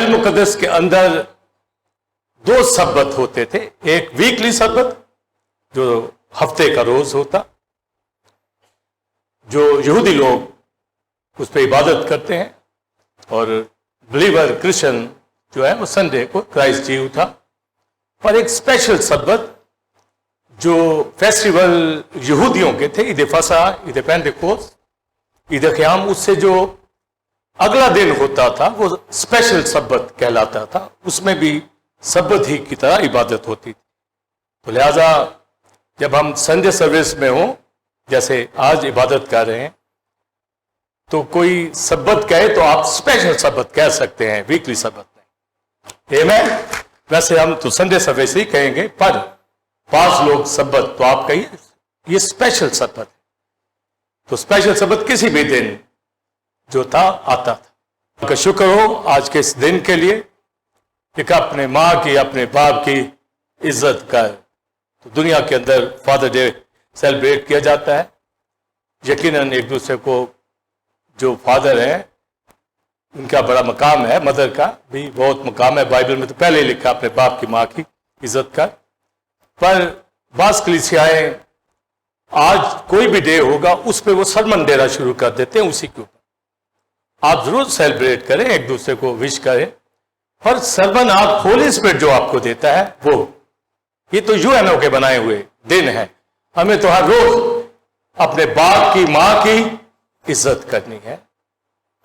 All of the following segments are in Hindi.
बाइबल मुकद्दस के अंदर दो सब्बत होते थे। एक वीकली सब्बत जो हफ्ते का रोज होता, जो यहूदी लोग उस पर इबादत करते हैं, और बिलीवर क्रिश्चियन जो है वो संडे को क्राइस्ट जी उठा। और एक स्पेशल सब्बत जो फेस्टिवल यहूदियों के थे, ईद फसा, ईद पेंटेकोस्त, ईद क़याम, उससे जो अगला दिन होता था वो स्पेशल सब्बत कहलाता था। उसमें भी सब्बत ही की तरह इबादत होती थी। तो लिहाजा जब हम संडे सर्विस में हों, जैसे आज इबादत कर रहे हैं, तो कोई सब्बत कहे तो आप स्पेशल सब्बत कह सकते हैं, वीकली सब्बत नहीं। आमीन। वैसे हम तो संडे सर्विस ही कहेंगे, पर 5 लोग सब्बत तो आप कहिए ये स्पेशल सब्बत है। तो स्पेशल सब्बत किसी भी दिन जो था आता था। आपका शुक्र हो आज के इस दिन के लिए, एक अपने माँ की, अपने बाप की इज्जत कर। तो दुनिया के अंदर फादर डे सेलिब्रेट किया जाता है। यकीनन एक दूसरे को जो फादर है उनका बड़ा मकाम है, मदर का भी बहुत मकाम है। बाइबल में तो पहले ही लिखा अपने बाप की, माँ की इज्जत कर। पर बास कलीसियाएं आज कोई भी डे होगा उस पर वो सरमन देना शुरू कर देते हैं उसी के ऊपर। आप जरूर सेलिब्रेट करें, एक दूसरे को विश करें, और सरमन आप होली स्पिरिट जो आपको देता है वो, ये तो यूएनओ के बनाए हुए दिन है। हमें तो हर रोज अपने बाप की, माँ की इज्जत करनी है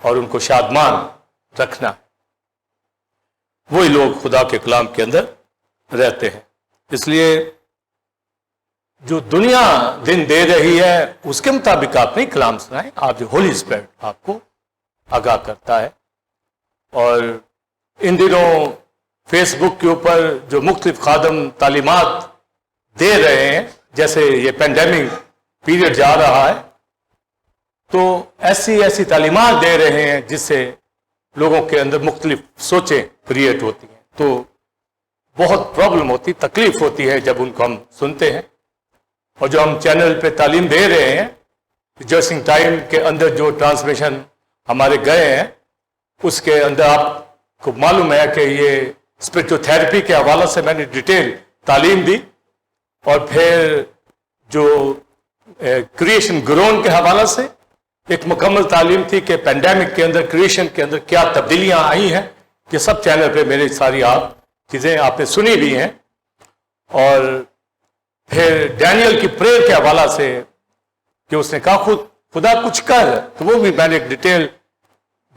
और उनको शादमान रखना है। वही लोग खुदा के कलाम के अंदर रहते हैं। इसलिए जो दुनिया दिन दे रही है उसके मुताबिक आप नहीं कलाम सुनाएं, आप जो होली स्पिरिट आपको आगाह करता है। और इन दिनों फेसबुक के ऊपर जो मुख्तलिफ खादम तालीमात दे रहे हैं, जैसे ये पेंडेमिक पीरियड जा रहा है, तो ऐसी ऐसी तालीमात दे रहे हैं जिससे लोगों के अंदर मुख्तलिफ सोचें क्रिएट होती हैं। तो बहुत प्रॉब्लम होती, तकलीफ होती है जब उनको हम सुनते हैं। और जो हम चैनल पे तालीम दे रहे हैं, जर्सिंग टाइम के अंदर जो ट्रांसमिशन हमारे गए हैं, उसके अंदर आपको मालूम है कि ये स्पिरिचुअल थेरेपी के हवाले से मैंने डिटेल तालीम दी, और फिर जो क्रिएशन ग्रोन के हवाले से एक मुकम्मल तालीम थी कि पेंडेमिक के अंदर क्रिएशन के अंदर क्या तब्दीलियां आई हैं। ये सब चैनल पे मेरी सारी आप चीज़ें आपने सुनी भी हैं। और फिर डैनियल की प्रेयर के हवाला से कि उसने कहा खुदा कुछ कर, तो वो भी मैंने एक डिटेल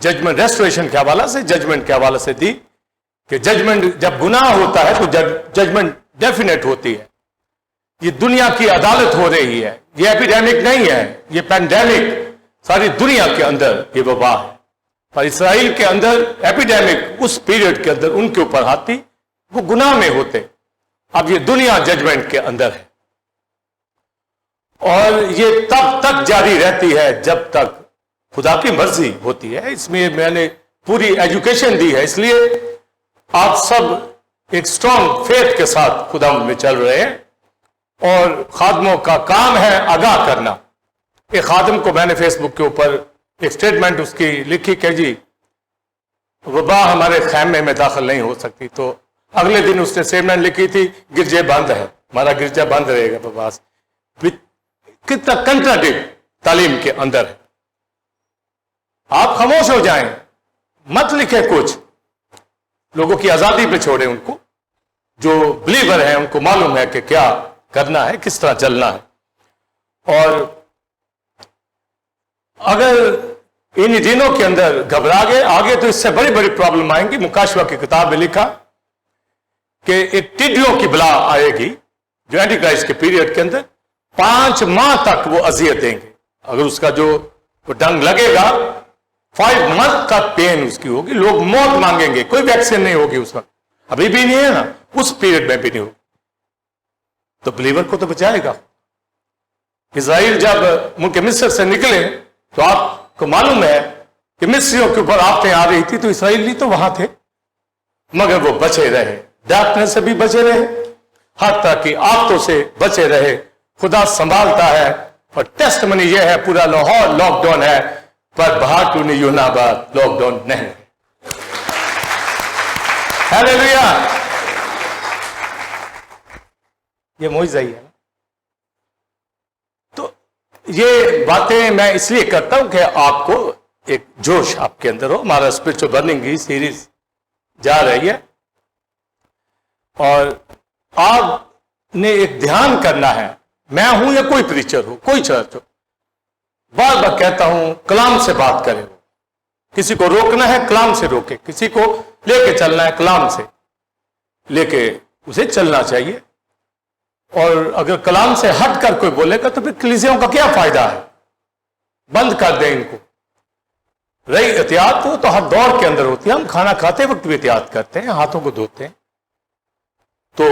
जजमेंट रेस्टोरेशन के हवाला से, जजमेंट के हवाले से दी कि जजमेंट जब गुनाह होता है तो जजमेंट डेफिनेट होती है। ये दुनिया की अदालत हो रही है, ये एपिडेमिक नहीं है, ये पेंडेमिक सारी दुनिया के अंदर ये वबा है। और इसराइल के अंदर एपिडेमिक उस पीरियड के अंदर उनके ऊपर आती, वो गुनाह में होते। अब ये दुनिया जजमेंट के अंदर है, और ये तब तक जारी रहती है जब तक खुदा की मर्जी होती है। इसमें मैंने पूरी एजुकेशन दी है, इसलिए आप सब एक स्ट्रॉन्ग फेथ के साथ खुदा में चल रहे हैं। और खादमों का काम है आगाह करना। एक खादम को मैंने फेसबुक के ऊपर एक स्टेटमेंट उसकी लिखी कि जी वबा हमारे खैमे में दाखिल नहीं हो सकती, तो अगले दिन उसने स्टेटमेंट लिखी थी गिरजे बंद है, हमारा गिरजा बंद रहेगा वबा से। कितना कंट्राडिक्ट तालीम के अंदर है। आप खामोश हो जाएं, मत लिखे कुछ, लोगों की आजादी पे छोड़े उनको। जो बिलीवर है उनको मालूम है कि क्या करना है, किस तरह चलना है। और अगर इन दिनों के अंदर घबरा गए आगे तो इससे बड़ी बड़ी प्रॉब्लम आएंगी। मुकाशवा की किताब में लिखा कि एक टिड्डियों की बला आएगी जो एंटी क्राइस्ट के पीरियड के अंदर 5 माह तक वो अजियत देंगे। अगर उसका जो वो डंग लगेगा 5 मंथ तक पेन उसकी होगी, लोग मौत मांगेंगे, कोई वैक्सीन नहीं होगी उस वक्त, अभी भी नहीं है ना, उस पीरियड में भी नहीं होगी। तो बिलीवर को तो बचाएगा। इजराइल जब मुल्क मिस्र से निकले तो आपको मालूम है कि मिस्रियों के ऊपर आफतें आ रही थी, तो इसराइली तो वहां थे, मगर वो बचे रहे, डार्कनेस से भी बचे रहे, हर तरह की आफतों से बचे रहे। खुदा संभालता है। और टेस्टमनी यह है पूरा लाहौर लॉकडाउन है, पर बहाटूनी यूनाबाद लॉकडाउन नहीं। हालेलुया। ये मोइज़ा ही है। तो ये बातें मैं इसलिए करता हूं कि आपको एक जोश आपके अंदर हो। हमारा स्पिरिचुअल बर्निंग की सीरीज जा रही है और आपने एक ध्यान करना है। मैं हूं या कोई प्रीचर हो, कोई चर्च हो, बार बार कहता हूं कलाम से बात करें। किसी को रोकना है कलाम से रोके, किसी को लेके चलना है कलाम से लेके उसे चलना चाहिए। और अगर कलाम से हट कर कोई बोलेगा तो फिर कलीसियाओं का क्या फायदा है? बंद कर दें इनको। रही एहतियात हो तो हर दौर के अंदर होती है। हम खाना खाते वक्त भी एहतियात करते हैं, हाथों को धोते हैं। तो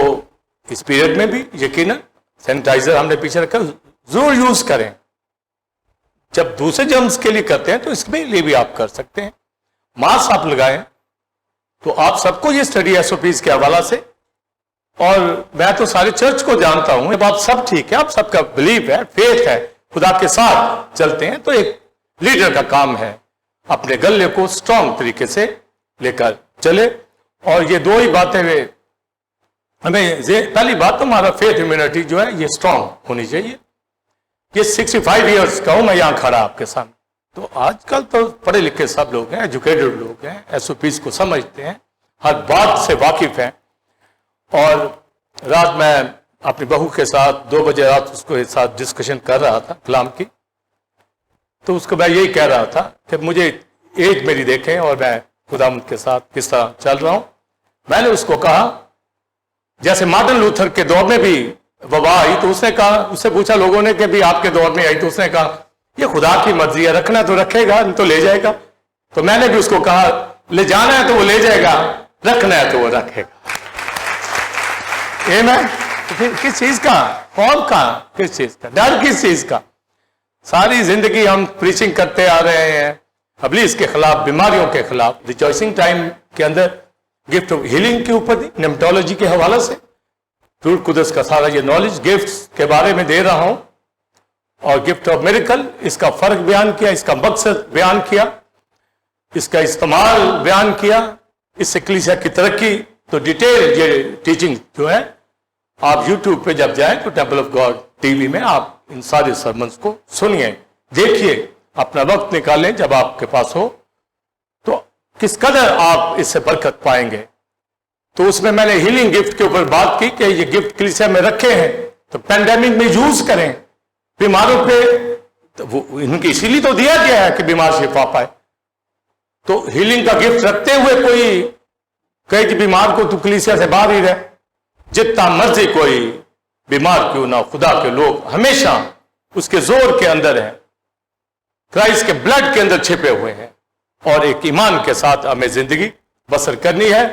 इस पीरियड में भी यकीनन सैनिटाइजर हमने पीछे रखा, जरूर यूज करें। जब दूसरे जर्म्स के लिए करते हैं तो इसके लिए भी आप कर सकते हैं। मास्क आप लगाएं। तो आप सबको ये स्टडी एसओपीज के हवाला से, और मैं तो सारे चर्च को जानता हूं, जब आप सब ठीक है, आप सबका बिलीव है, फेथ है, खुदा के साथ चलते हैं, तो एक लीडर का काम है अपने गले को स्ट्रांग तरीके से लेकर चले। और ये दो ही बातें वे हमें, पहली बात तो हमारा फेथ इम्यूनिटी जो है ये स्ट्रांग होनी चाहिए। ये 65 ईयर्स का हूं मैं यहां खड़ा आपके सामने। तो आजकल तो पढ़े लिखे सब लोग हैं, एजुकेटेड लोग हैं, एसओपीज को समझते हैं, हर बात से वाकिफ हैं। और रात मैं अपनी बहू के साथ 2 बजे रात उसके साथ डिस्कशन कर रहा था कलाम की। तो उसको मैं यही कह रहा था कि मुझे एज मेरी देखें और मैं खुदावंद के साथ किस तरह चल रहा हूं। मैंने उसको कहा, जैसे मार्टिन लूथर के दौर में भी वबा आई तो उसने कहा, उससे पूछा लोगों ने कि भी आपके दौर में आई, तो उसने कहा ये खुदा की मर्जी है, रखना तो रखेगा, नहीं तो ले जाएगा। तो मैंने भी उसको कहा, ले जाना है तो वो ले जाएगा, रखना है तो वो रखेगा। तो फिर किस चीज का, कौन का, किस चीज का डर, किस चीज का? सारी जिंदगी हम प्रीचिंग करते आ रहे हैं इब्लीस के खिलाफ, बीमारियों के खिलाफ। रिजॉइसिंग टाइम के अंदर गिफ्ट ऑफ हीलिंग के ऊपर दी, नेमेटोलॉजी के हवाले से रूह कुदस का सारा ये नॉलेज गिफ्ट्स के बारे में दे रहा हूं। और गिफ्ट ऑफ मिरेकल, इसका फर्क बयान किया, इसका मकसद बयान किया, इसका इस्तेमाल बयान किया, इससे कलीसिया की तरक्की। तो डिटेल ये टीचिंग जो है आप यूट्यूब पे जब जाएं तो टेम्पल ऑफ गॉड टीवी में आप इन सारे सरमन्स को सुनिए, देखिए, अपना वक्त निकालें जब आपके पास हो, तो किस कदर आप इससे बरकत पाएंगे। तो उसमें मैंने हीलिंग गिफ्ट के ऊपर बात की कि ये गिफ्ट कलीसिया में रखे हैं तो पेंडेमिक में यूज करें। बीमारों पे तो वो इनकी इसीलिए तो दिया गया है कि बीमार शिफा पाए। तो हीलिंग का गिफ्ट रखते हुए कोई कहे कि बीमार को तू कलीसिया से बाहर ही रहे, जितना मर्जी कोई बीमार क्यों ना, खुदा के लोग हमेशा उसके जोर के अंदर हैं, क्राइस्ट के ब्लड के अंदर छिपे हुए हैं। और एक ईमान के साथ हमें जिंदगी बसर करनी है।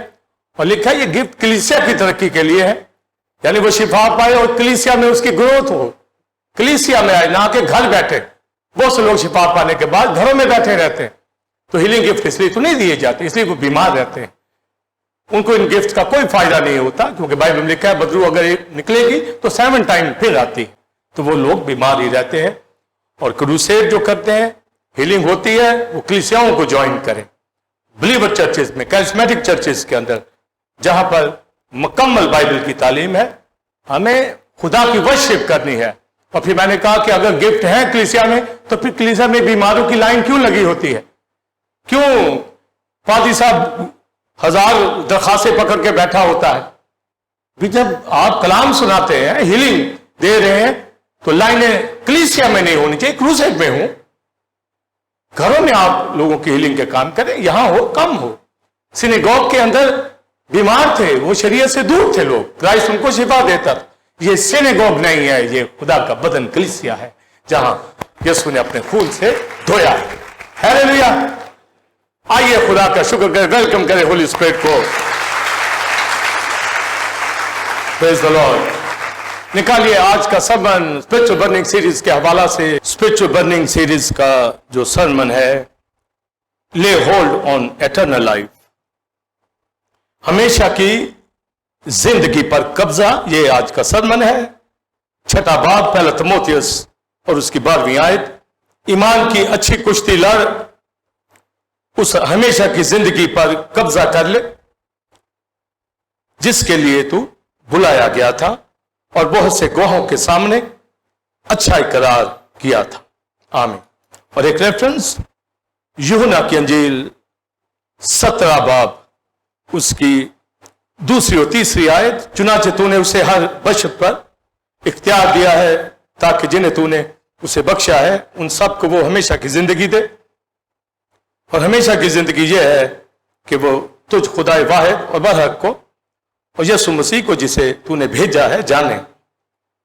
और लिखा है ये गिफ्ट कलीसिया की तरक्की के लिए है, यानी वो शिफा पाए और कलीसिया में उसकी ग्रोथ हो, कलीसिया में आए, ना के घर बैठे। बहुत से लोग शिफा पाने के बाद घरों में बैठे रहते हैं। तो हीलिंग गिफ्ट इसलिए तो नहीं दिए जाते, इसलिए वो बीमार रहते हैं, उनको इन गिफ्ट का कोई फायदा नहीं होता। क्योंकि बाइबल में लिखा है बदरू अगर निकलेगी तो 7 टाइम फिर आती, तो वो लोग बीमार ही रहते हैं। और क्रूसेड जो करते हैं, हीलिंग होती है, वो कलीसियाओं को ज्वाइन करें, बिलीवर चर्चेस में, कैरिस्मेटिक चर्चेस के अंदर, जहां पर मुकम्मल बाइबल की तालीम है। हमें खुदा की वर्शिप करनी है। और फिर मैंने कहा कि अगर गिफ्ट है कलीसिया में तो फिर कलीसिया में बीमारों की लाइन क्यों लगी होती है? क्यों पादी साहब 1000 दरखास्तें पकड़ के बैठा होता है? भी जब आप कलाम सुनाते हैं, हीलिंग दे रहे हैं, तो लाइनें कलीसिया में नहीं होनी चाहिए, क्रूसेड में हो। घरों में आप लोगों की हीलिंग के काम करें, यहां हो कम हो। सिनेगॉग के अंदर बीमार थे, वो शरीयत से दूर थे लोग, क्राइस्ट उनको शिफा देता। ये सिनेगॉग नहीं है, ये खुदा का बदन कलीसिया है, जहां यीशु ने अपने खून से धोया। हालेलुया। आइए खुदा का शुक्र करें, वेलकम करें होली स्पिरिट को। Praise the Lord. निकालिए आज का सरमन स्पिरिचुअल बर्निंग सीरीज के हवाला से। स्पिरिचुअल बर्निंग सीरीज का जो सरमन है, ले होल्ड ऑन एटर्नल लाइफ, हमेशा की जिंदगी पर कब्जा, ये आज का सरमन है। 6 बाब, पहला तिमोथियस और उसकी 12वीं आयत। ईमान की अच्छी कुश्ती लड़, उस हमेशा की जिंदगी पर कब्जा कर ले। जिसके लिए तू बुलाया गया था और बहुत से गवाहों के सामने अच्छा इकरार किया था। आमीन। और एक रेफरेंस यूहन्ना की अंजील 17 बाब उसकी 2 और 3 आयत, चुनाचे तूने उसे हर बशर पर इख्तियार दिया है ताकि जिन्हें तूने उसे बख्शा है उन सबको वो हमेशा की जिंदगी दे। और हमेशा की जिंदगी यह है कि वो तुझ खुदाए वाहिद और बरहक को और यीशु मसीह को जिसे तूने भेजा है जाने।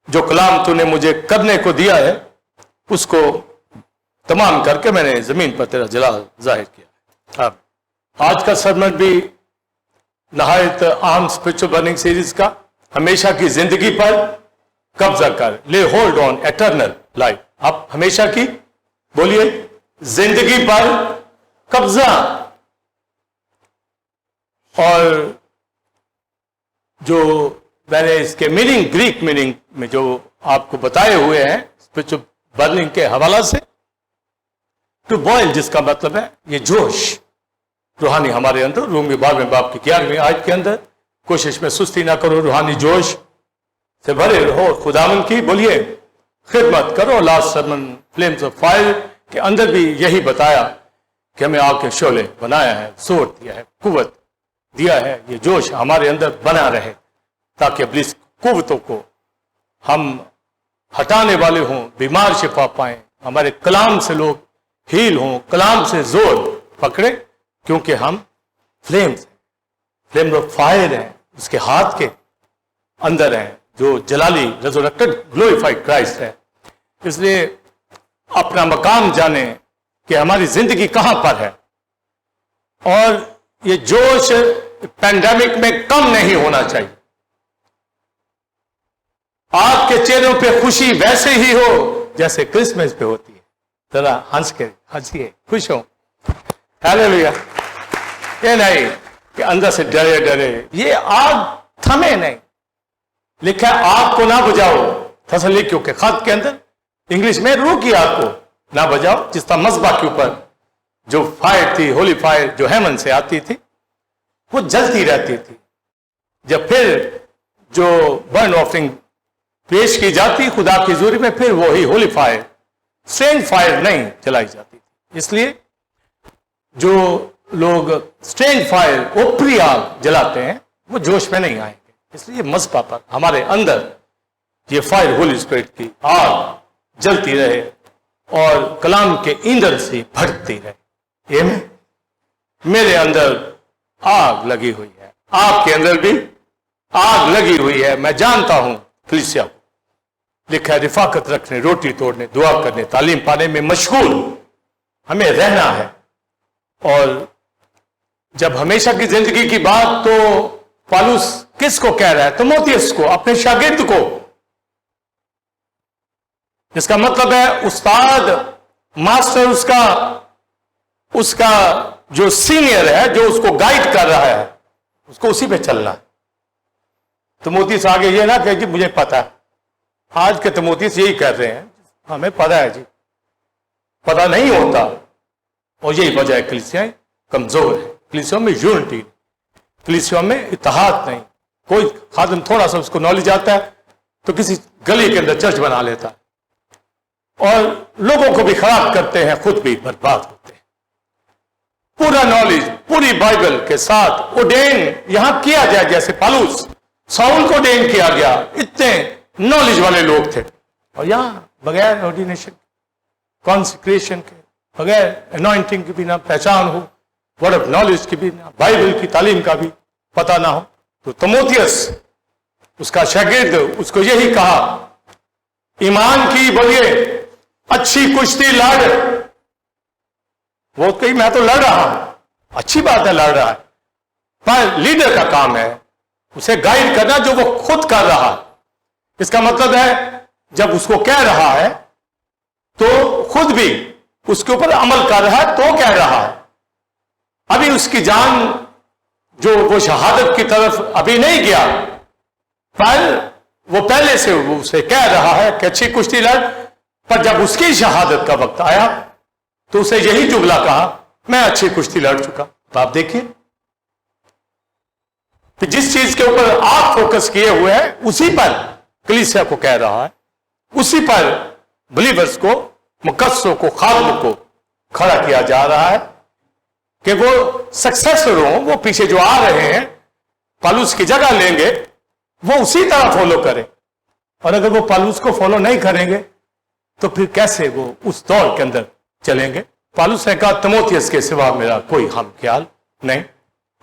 जो कलाम तूने मुझे करने को दिया है उसको तमाम करके मैंने जमीन पर तेरा जलाल जाहिर किया। अब आज का सरमन भी नहायत आम स्पिरिचुअल बर्निंग सीरीज का हमेशा की जिंदगी पर कब्जा कर, ले होल्ड ऑन एटर्नल लाइफ। आप हमेशा की बोलिए जिंदगी पर कब्जा। और जो मैंने इसके मीनिंग ग्रीक मीनिंग में जो आपको बताए हुए हैं स्पिरिचुअल बर्निंग के हवाला से, टू बॉयल जिसका मतलब है ये जोश रूहानी हमारे अंदर, रूमी 12वें बाब की 11वीं आयत के अंदर, कोशिश में सुस्ती ना करो, रूहानी जोश से भरे रहो, खुदावन की बोलिए खिदमत करो। Last sermon flames of fire के अंदर भी यही बताया कि हमें आग के शोले बनाया है, जोर दिया है, कुव्वत दिया है, ये जोश हमारे अंदर बना रहे ताकि अपनी कुव्वतों को हम हटाने वाले हों, बीमार शिफा पाएं, हमारे कलाम से लोग हील हों, कलाम से जोर पकड़े, क्योंकि हम फ्लेम्स ऑफ फायर हैं, उसके हाथ के अंदर हैं, जो जलाली रेज़रेक्टेड ग्लोरीफाइड क्राइस्ट है। इसलिए अपना मकाम जाने कि हमारी जिंदगी कहां पर है। और ये जोश पैंडेमिक में कम नहीं होना चाहिए। आपके चेहरों पे खुशी वैसे ही हो जैसे क्रिसमस पे होती है। जरा हंस के हंसिए, खुश हो। हालेलुया। ये नहीं कि अंदर से डरे डरे, ये आग थमे नहीं। लिखा है आग को ना बुझाओ, थस्सलुनीकियों के खत के अंदर इंग्लिश में रूह की आग को ना बुझाओ। जिस तरह मस्बा के ऊपर जो फायर थी, होली फायर जो हेमन से आती थी, वो जलती रहती थी। जब फिर जो बर्न ऑफरिंग पेश की जाती खुदा की हुजूरी में, फिर वही होली फायर, स्ट्रेंज फायर नहीं जलाई जाती थी। इसलिए जो लोग स्ट्रेंज फायर, ऊपरी आग जलाते हैं, वो जोश में नहीं आएंगे। इसलिए मस्बा पर हमारे अंदर ये फायर होली स्पिरिट की आग जलती रहे और कलाम के ईंधन से भड़कती रहे। ये मेरे अंदर आग लगी हुई है, आपके अंदर भी आग लगी हुई है। मैं जानता हूं कलीसिया को लिखा है रिफाकत रखने, रोटी तोड़ने, दुआ करने, तालीम पाने में मशगूल हमें रहना है। और जब हमेशा की जिंदगी की बात, तो पौलुस किसको कह रहा है? तीमुथियुस को, अपने शागिर्द को। इसका मतलब है उस्ताद, मास्टर, उसका जो सीनियर है, जो उसको गाइड कर रहा है, उसको उसी पे चलना है। तीमुथियुस आगे ये ना कहे जी मुझे पता है। आज के तीमुथियुस यही कर रहे हैं, हमें पता है जी, पता नहीं होता। और यही वजह है कलीसियाएं कमजोर है, कलीसियों में यूनिटी, कलीसियों में इत्तेहाद नहीं। कोई खादिम थोड़ा सा उसको नॉलेज आता है तो किसी गली के अंदर चर्च बना लेता है और लोगों को भी खराब करते हैं, खुद भी बर्बाद होते हैं। पूरा नॉलेज पूरी बाइबल के साथ ओडेन यहां किया जाए, जैसे पौलुस साउल को ओडेन किया गया, इतने नॉलेज वाले लोग थे। और यहां बगैर ऑर्डिनेशन, कॉन्सेक्रेशन के, बगैर अनॉइंटिंग के बिना पहचान हो, वर्ड ऑफ नॉलेज के बिना, बाइबल की तालीम का भी पता ना हो। तो तीमुथियुस उसका शागिर्द, उसको यही कहा, ईमान की बोलिए अच्छी कुश्ती लड़। वो कही मैं तो लड़ रहा हूं, अच्छी बात है लड़ रहा है, पर लीडर का काम है उसे गाइड करना जो वो खुद कर रहा है। इसका मतलब है जब उसको कह रहा है तो खुद भी उसके ऊपर अमल कर रहा है, तो कह रहा है। अभी उसकी जान जो वो शहादत की तरफ अभी नहीं गया, पर वो पहले से उसे कह रहा है कि अच्छी कुश्ती लड़। पर जब उसकी शहादत का वक्त आया तो उसे यही जुमला कहा, मैं अच्छी कुश्ती लड़ चुका। तो आप देखिए कि जिस चीज के ऊपर आप फोकस किए हुए हैं उसी पर कलीसिया को कह रहा है, उसी पर बिलीवर्स को, मुकद्दसों को, खादमों को खड़ा किया जा रहा है कि वो सक्सेसफुल हों, वो पीछे जो आ रहे हैं पौलुस की जगह लेंगे, वो उसी तरह फॉलो करें। और अगर वो पौलुस को फॉलो नहीं करेंगे तो फिर कैसे वो उस दौर के अंदर चलेंगे। पौलुस ने कहा तीमुथियुस के सिवा मेरा कोई हम ख्याल नहीं,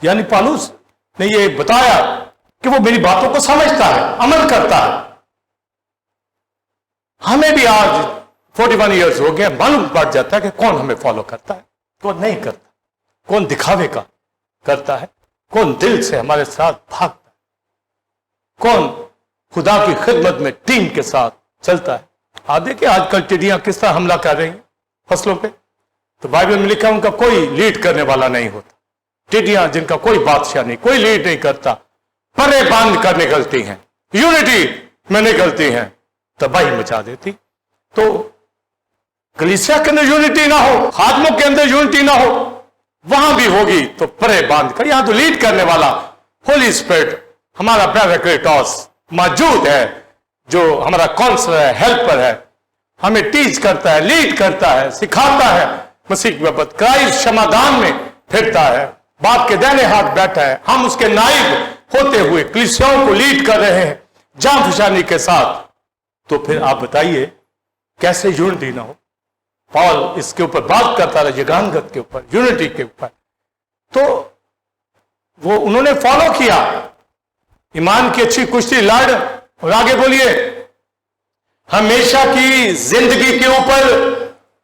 यानी पौलुस ने ये बताया कि वो मेरी बातों को समझता है, अमल करता है। हमें भी आज 41 ईयर्स हो गए, मालूम पड़ जाता है कि कौन हमें फॉलो करता है, कौन नहीं करता, कौन दिखावे का करता है, कौन दिल से हमारे साथ भागता है, कौन खुदा की खिदमत में टीम के साथ चलता है। आप देखिए आजकल टिड्डियां किस तरह हमला कर रही हैं फसलों पे, तो बाइबल में लिखा उनका कोई लीड करने वाला नहीं होता। टिड्डियां जिनका कोई बादशाह नहीं, कोई लीड नहीं करता, परे बांध कर निकलती हैं, यूनिटी में निकलती हैं, तबाही मचा देती। तो कलीसिया के अंदर यूनिटी ना हो, खादमों के अंदर यूनिटी ना हो, वहां भी होगी तो परे बांध कर। यहां तो लीड करने वाला होली स्पिरिट, हमारा पैराक्लेटोस मौजूद है, जो हमारा काउंसलर है, हेल्पर है, हमें टीच करता है, लीड करता है, सिखाता है मसीह की बाबत। क्राइस्ट क्षमादान में फिरता है, बाप के दाहिने हाथ बैठा है, हम उसके नाइब होते हुए कलीसियाओं को लीड कर रहे हैं जान फशानी के साथ। तो फिर आप बताइए कैसे यूनिटी ना हो। पॉल इसके ऊपर बात करता रहा, जगानगत के ऊपर, यूनिटी के ऊपर। तो वो उन्होंने फॉलो किया, ईमान की अच्छी कुश्ती लड़, और आगे बोलिए हमेशा की जिंदगी के ऊपर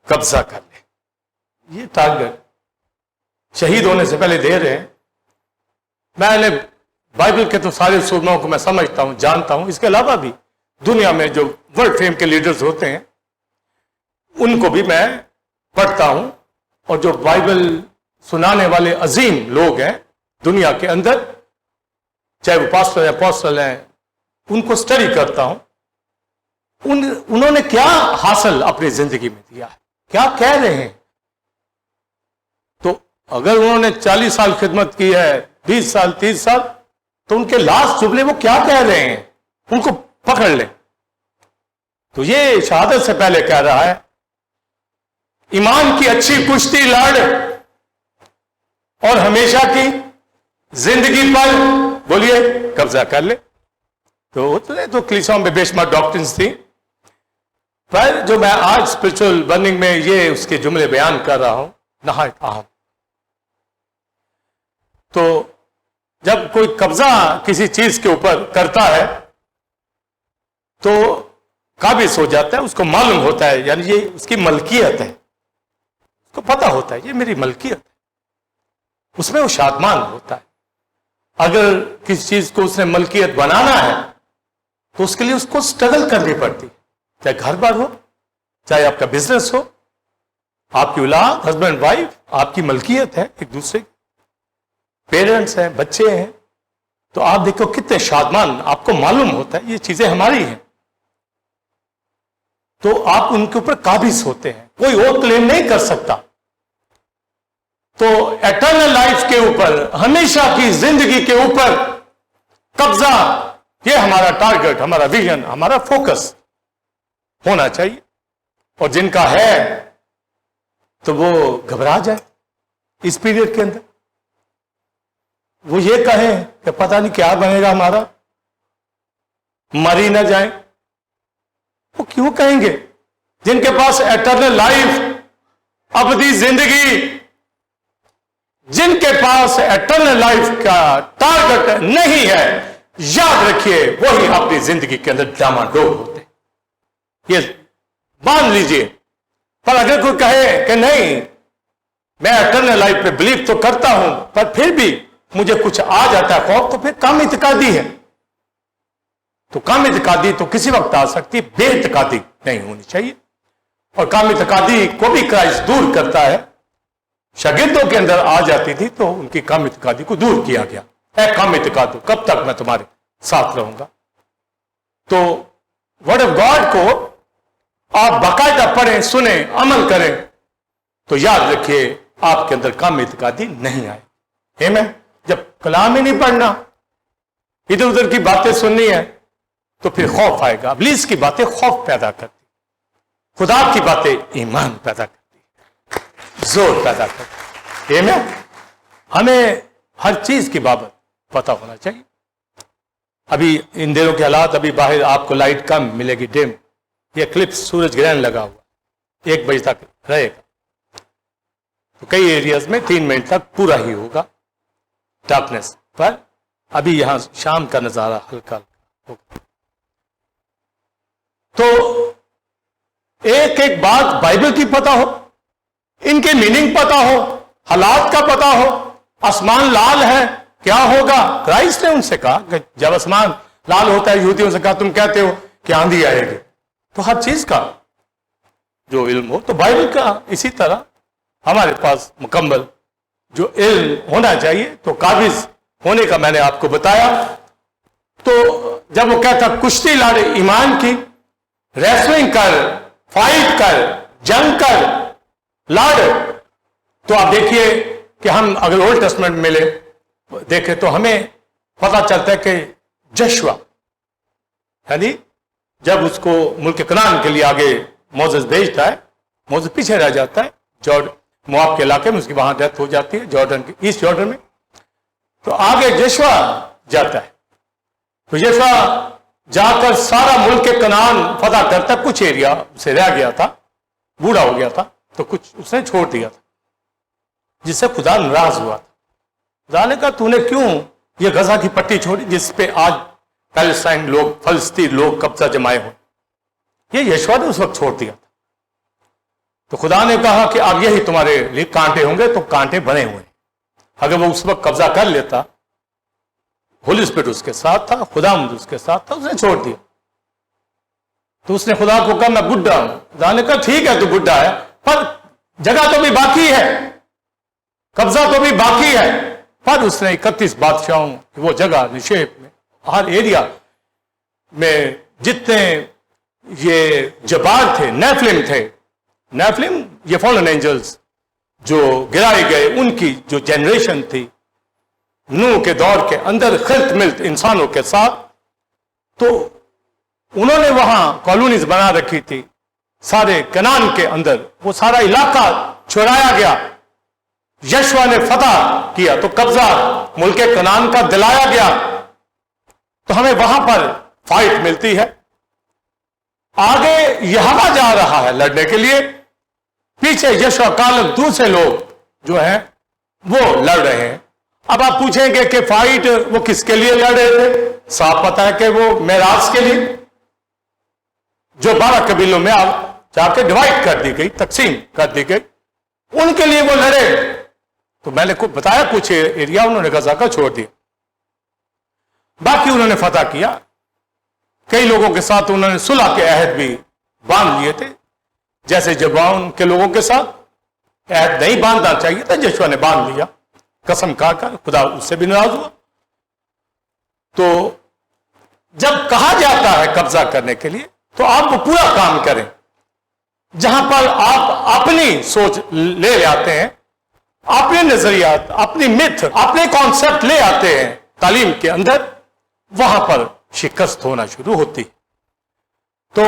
कब्जा कर ले। ये टारगेट शहीद होने से पहले दे रहे हैं। मैंने बाइबल के तो सारे सूरमाओं को मैं समझता हूं, जानता हूं, इसके अलावा भी दुनिया में जो वर्ल्ड फेम के लीडर्स होते हैं उनको भी मैं पढ़ता हूं, और जो बाइबल सुनाने वाले अजीम लोग हैं दुनिया के अंदर, चाहे वो पास्टर हैं, अपोस्टल हैं, उनको स्टडी करता हूं। उन्होंने क्या हासिल अपनी जिंदगी में दिया है, क्या कह रहे हैं। तो अगर उन्होंने 40 साल खिदमत की है, 20 साल, 30 साल, तो उनके लास्ट जुमले वो क्या कह रहे हैं, उनको पकड़ ले। तो ये शहादत से पहले कह रहा है ईमान की अच्छी कुश्ती लड़ और हमेशा की जिंदगी पर बोलिए कब्जा कर ले। तो कलीसियाओं में बेशुमार डॉक्ट्रिन्स थी, पर जो मैं आज स्पिरिचुअल बर्निंग में ये उसके जुमले बयान कर रहा हूं नहायत अहम। तो जब कोई कब्जा किसी चीज के ऊपर करता है तो काबिज हो जाता है, उसको मालूम होता है, यानी ये उसकी मलकियत है, उसको पता होता है ये मेरी मलकियत है, उसमें वो शादमान होता है। अगर किसी चीज को उसने मलकियत बनाना है तो उसके लिए उसको स्ट्रगल करनी पड़ती है, चाहे घर बार हो, चाहे आपका बिजनेस हो, आपकी औलाद, हस्बैंड वाइफ आपकी मलकियत है, एक दूसरे पेरेंट्स हैं, बच्चे हैं। तो आप देखो कितने शादमान, आपको मालूम होता है ये चीजें हमारी हैं, तो आप उनके ऊपर काबिज होते हैं, कोई और क्लेम नहीं कर सकता। तो एटर्नल लाइफ के ऊपर, हमेशा की जिंदगी के ऊपर कब्जा, ये हमारा टारगेट, हमारा विजन, हमारा फोकस होना चाहिए। और जिनका है तो वो घबरा जाए इस पीरियड के अंदर, वो ये कहें कि पता नहीं क्या बनेगा हमारा, मर ही ना जाए। वो क्यों कहेंगे? जिनके पास एटर्नल लाइफ, अबदी जिंदगी, जिनके पास एटर्नल लाइफ का टारगेट नहीं है, याद रखिए वही अपनी जिंदगी के अंदर डामाडोल होते, ये मान लीजिए। पर अगर कोई कहे कि नहीं मैं एटर्नल लाइफ पे बिलीव तो करता हूं पर फिर भी मुझे कुछ आ जाता है खौफ, तो फिर काम इत्कादी है। तो काम इत्कादी तो किसी वक्त आ सकती है, बेइत्कादी नहीं होनी चाहिए। और काम इत्कादी को भी क्राइस्ट दूर करता है। शागिर्दों के अंदर आ जाती थी तो उनकी काम इत्कादी को दूर किया गया। है काम इत्कादो, कब तक मैं तुम्हारे साथ रहूंगा। तो वर्ड ऑफ गॉड को आप बाकायदा पढ़ें, सुने, अमल करें, तो याद रखिए आपके अंदर काम इत्कादी नहीं आए। आमीन। जब कलाम ही नहीं पढ़ना, इधर उधर की बातें सुननी है तो फिर खौफ आएगा। इब्लीस की बातें खौफ पैदा करती, खुदा की बातें ईमान पैदा करती, जोर पैदा करती। आमीन। हमें हर चीज की बाबत पता होना चाहिए। अभी इन दिनों के हालात, अभी बाहर आपको लाइट कम मिलेगी, डिम, ये क्लिप्स सूरज ग्रहण लगा हुआ 1 बजे तक रहेगा, तो कई एरियाज में 3 मिनट तक पूरा ही होगा डार्कनेस, पर अभी यहां शाम का नजारा हल्का होगा। तो एक एक बात बाइबल की पता हो, इनके मीनिंग पता हो, हालात का पता हो। आसमान लाल है, क्या होगा? क्राइस्ट ने उनसे कहा कि जब आसमान लाल होता है, यहूदियों से कहा तुम कहते हो कि आंधी आएगी। तो हर चीज का जो इल्म हो, तो बाइबल का इसी तरह हमारे पास मुकम्मल जो इल्म होना चाहिए। तो काबिज होने का मैंने आपको बताया। तो जब वो कहता कुश्ती लड़ ईमान की, रेसलिंग कर, फाइट कर, जंग कर, लड़, तो आप देखिए कि हम अगर ओल्ड टेस्टमेंट में मिले देखें तो हमें पता चलता है कि जशुआ, यानी जब उसको मुल्क कनान के लिए आगे मोसेस भेजता है, मोसेस पीछे रह जाता है मोआब के इलाके में, उसकी वहां डेथ हो जाती है जॉर्डन के ईस्ट जॉर्डन में। तो आगे जशुआ जाता है, तो जशुआ जाकर सारा मुल्क कनान फतह करता। कुछ एरिया उसे रह गया था, बूढ़ा हो गया था, तो कुछ उसने छोड़ दिया था, जिससे खुदा नाराज हुआ था। खुदा ने कहा तूने क्यों ये गजा की पट्टी छोड़ी जिस पे आज पैलेस्टाइन लोग, फलस्तीन लोग कब्जा जमाए हो? ये यशवा ने उस वक्त छोड़ दिया था। तो खुदा ने कहा कि अब यही तुम्हारे लिए कांटे होंगे, तो कांटे बने हुए। अगर वो उस वक्त कब्जा कर लेता, होली स्पिरिट उसके साथ था, खुदा उसके साथ था, उसने छोड़ दिया। तो उसने खुदा को कहा मैं बुढ़ा हूं। खुदा ने कहा ठीक है तू बुढ़ा है, पर जगह तो भी बाकी है, कब्जा तो भी बाकी है। पर उसने 31 बादशाहों की वो जगह निशेप में, हर एरिया में जितने ये जबार थे, नेफिलिम थे, नेफिलिम ये फॉलन एंजल्स जो गिराए गए, उनकी जो जनरेशन थी नूह के दौर के अंदर खिल्त मिल्त इंसानों के साथ, तो उन्होंने वहां कॉलोनीज बना रखी थी सारे कनान के अंदर। वो सारा इलाका छुड़ाया गया, यशवा ने फतह किया, तो कब्जा मुल्क कनान का दिलाया गया। तो हमें वहां पर फाइट मिलती है। आगे यहोवा जा रहा है लड़ने के लिए, पीछे यशवा काल दूसरे लोग जो हैं वो लड़ रहे हैं। अब आप पूछेंगे कि फाइट वो किसके लिए लड़ रहे थे? साफ पता है कि वो मेराज के लिए, जो 12 कबीलों में जाके डिवाइड कर दी गई, तकसीम कर दी गई, उनके लिए वो लड़े। तो मैंने कुछ बताया, कुछ एरिया उन्होंने गजा का छोड़ दिया, बाकी उन्होंने फतह किया। कई लोगों के साथ उन्होंने सुलह के अहद भी बांध लिए थे, जैसे जबाउन के लोगों के साथ अहद नहीं बांधना चाहिए था, यशवा ने बांध लिया कसम खाकर। खुदा उससे भी नाराज हुआ। तो जब कहा जाता है कब्जा करने के लिए, तो आप वो पूरा काम करें। जहां पर आप अपनी सोच ले आते हैं, अपने नजरियात, अपनी मिथ, अपने कॉन्सेप्ट ले आते हैं तालीम के अंदर, वहां पर शिकस्त होना शुरू होती। तो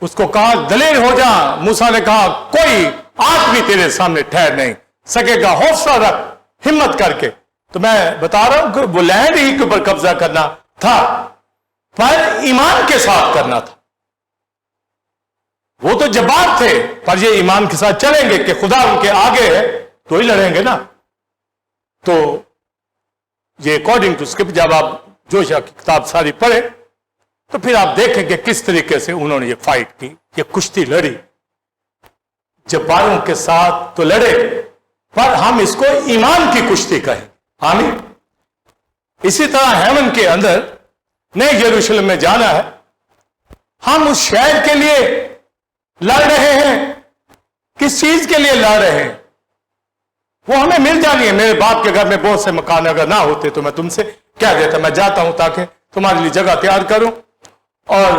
उसको कहा दलेर हो जा। मूसा ने कहा कोई आज भी तेरे सामने ठहर नहीं सकेगा, हौसला रख, हिम्मत करके। तो मैं बता रहा हूं कि वो लैंड ही के ऊपर कब्जा करना था, पर ईमान के साथ करना था। वो तो जबार थे, पर ये ईमान के साथ चलेंगे कि खुदा उनके आगे है तो ही लड़ेंगे ना। तो ये अकॉर्डिंग टू स्क्रिप्ट, जब आप जोशा की किताब सारी पढ़े तो फिर आप देखेंगे किस तरीके से उन्होंने ये फाइट की, ये कुश्ती लड़ी। जब्बारों के साथ तो लड़े, पर हम इसको ईमान की कुश्ती कहें। आमीन। इसी तरह हेवन के अंदर नए यरूशलेम में जाना है, हम उस शहर के लिए लड़ रहे हैं। किस चीज के लिए लड़ रहे हैं? वो हमें मिल जानी है। मेरे बाप के घर में बहुत से मकान अगर ना होते तो मैं तुमसे कह देता मैं जाता हूं ताकि तुम्हारे लिए जगह तैयार करूं। और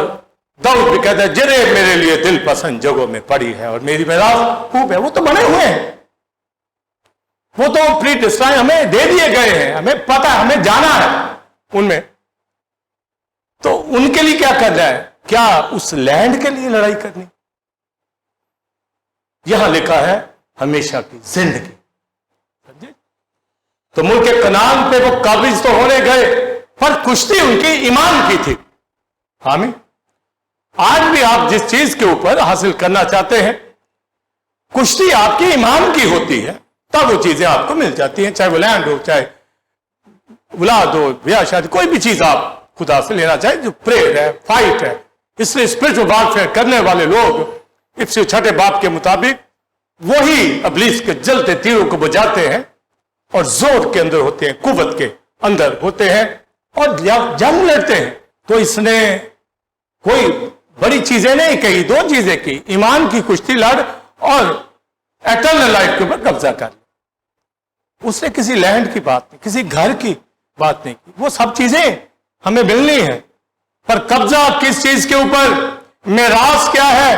दाऊद भी कहता है जरे मेरे लिए दिल पसंद जगहों में पड़ी है और मेरी मेराज खूब है। वो तो बने हुए हैं, वो तो प्री डिस्ट्राइन हमें दे दिए गए हैं, हमें पता है, हमें जाना है उनमें। तो उनके लिए क्या करना है? क्या उस लैंड के लिए लड़ाई करनी? यहां लिखा है हमेशा की जिंदगी। तो मुल्क कनान पे वो काबिज तो होने गए, पर कुश्ती उनकी ईमान की थी। हामी, आज भी आप जिस चीज के ऊपर हासिल करना चाहते हैं, कुश्ती आपकी ईमान की होती है, तब वो चीजें आपको मिल जाती हैं। चाहे वो लैंड हो, चाहे औलाद हो, ब्याह शादी, कोई भी चीज आप खुदा से लेना चाहे, जो प्रेयर है, फाइट है। इसलिए स्पिरिचुअल वॉरफेयर करने वाले लोग इफ्सी छठे बाप के मुताबिक वही इब्लीस के जलते तीरों को बजाते हैं और जोर के अंदर होते हैं, कुव्वत के अंदर होते हैं और जंग लड़ते हैं। तो इसने कोई बड़ी चीजें नहीं कही, दो चीजें की, ईमान की कुश्ती लड़ और एटर्नल लाइफ के ऊपर कब्जा कर। उसने किसी लैंड की बात नहीं, किसी घर की बात नहीं की। वो सब चीजें हमें मिलनी है, पर कब्जा किस चीज के ऊपर, मेरास क्या है?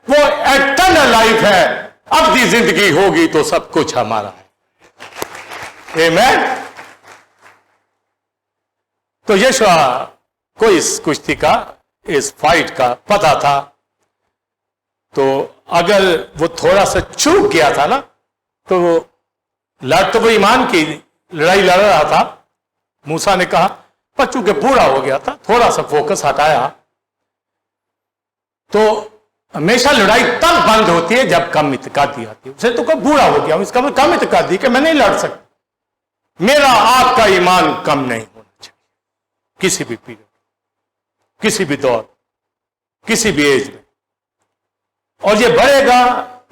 वो एटर्नल लाइफ है। अबदी जिंदगी होगी तो सब कुछ हमारा है। आमीन। तो यीशुआ को इस कुश्ती का, इस फाइट का पता था। तो अगर वो थोड़ा सा चूक गया था ना, तो वो ईमान की लड़ाई लड़ रहा था। मूसा ने कहा, पर चूंकि बूढ़ा हो गया था, थोड़ा सा फोकस हटाया। तो हमेशा लड़ाई तब बंद होती है जब कम इत्कादी आती है। उसे तो कोई बूढ़ा हो गया, इसका मतलब कम इत्कादी कि मैं नहीं लड़ सकता। मेरा आपका ईमान कम नहीं होना चाहिए किसी भी पीरियड, किसी भी दौर, किसी भी एज में। और ये बढ़ेगा,